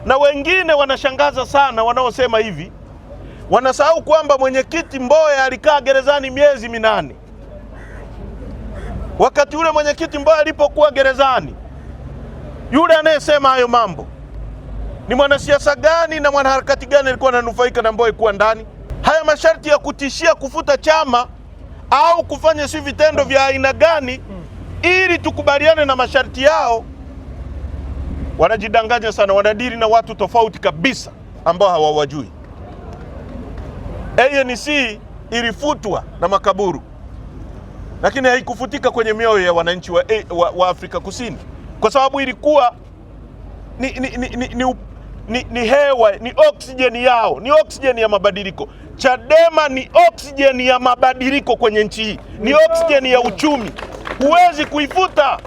Na wengine wanashangaza sana wanaosema hivi, wanasahau kwamba mwenyekiti Mbowe alikaa gerezani miezi 8. Wakati ule mwenyekiti Mbowe alipokuwa gerezani, yule anayesema hayo mambo ni mwanasiasa gani na mwanaharakati gani alikuwa ananufaika na Mbowe kuwa ndani? Haya masharti ya kutishia kufuta chama au kufanya si vitendo vya aina gani ili tukubaliane na masharti yao? Wanajidanganya sana, wanadiri na watu tofauti kabisa ambao hawawajui. ANC ilifutwa na makaburu, lakini haikufutika kwenye mioyo ya wananchi wa Afrika Kusini, kwa sababu ilikuwa ni hewa, ni oksijeni yao, ni oksijeni ya mabadiliko. Chadema ni oksijeni ya mabadiliko kwenye nchi hii, ni oksijeni ya uchumi. Huwezi kuifuta,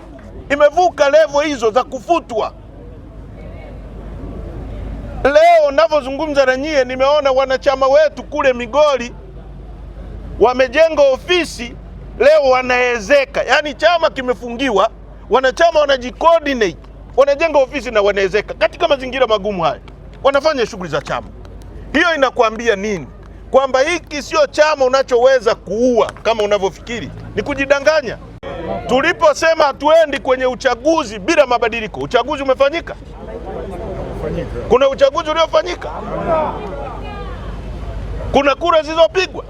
imevuka level hizo za kufutwa. Leo ninavyozungumza na nyie, nimeona wanachama wetu kule Migori wamejenga ofisi, leo wanaezeka. Yaani chama kimefungiwa, wanachama wanajicoordinate, wanajenga ofisi na wanaezeka katika mazingira magumu haya, wanafanya shughuli za chama. Hiyo inakuambia nini? Kwamba hiki sio chama unachoweza kuua kama unavyofikiri, ni kujidanganya. Tuliposema hatuendi kwenye uchaguzi bila mabadiliko, uchaguzi umefanyika? Kuna uchaguzi uliofanyika? Kuna kura zilizopigwa?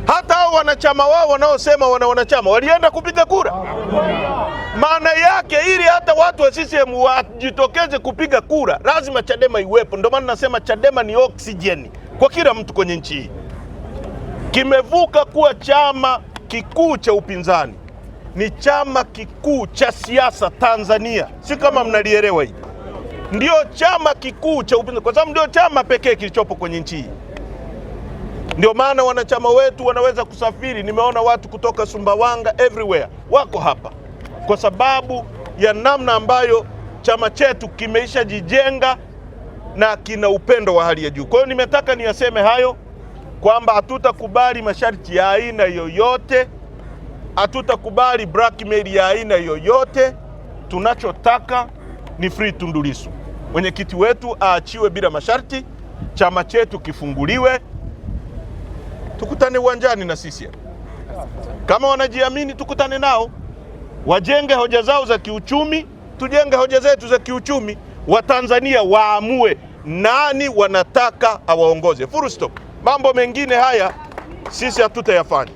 Hata hao wanachama wao wanaosema wanachama walienda kupiga kura? Maana yake ili hata watu wa CCM wajitokeze kupiga kura, lazima Chadema iwepo. Ndio maana nasema Chadema ni oksijeni kwa kila mtu kwenye nchi hii. Kimevuka kuwa chama kikuu cha upinzani, ni chama kikuu cha siasa Tanzania. Si kama mnalielewa hili. Ndio chama kikuu cha upinzani, kwa sababu ndio chama pekee kilichopo kwenye nchi hii. Ndio maana wanachama wetu wanaweza kusafiri. Nimeona watu kutoka Sumbawanga, everywhere wako hapa, kwa sababu ya namna ambayo chama chetu kimeisha jijenga na kina upendo wa hali ya juu. Kwa hiyo nimetaka niyaseme hayo, kwamba hatutakubali masharti ya aina yoyote, hatutakubali blackmail ya aina yoyote. Tunachotaka ni free Tundu Lissu. Mwenyekiti wetu aachiwe bila masharti, chama chetu kifunguliwe, tukutane uwanjani na sisi. Kama wanajiamini tukutane nao, wajenge hoja zao za kiuchumi, tujenge hoja zetu za kiuchumi. Watanzania waamue nani wanataka awaongoze. Full stop. Mambo mengine haya sisi hatutayafanya.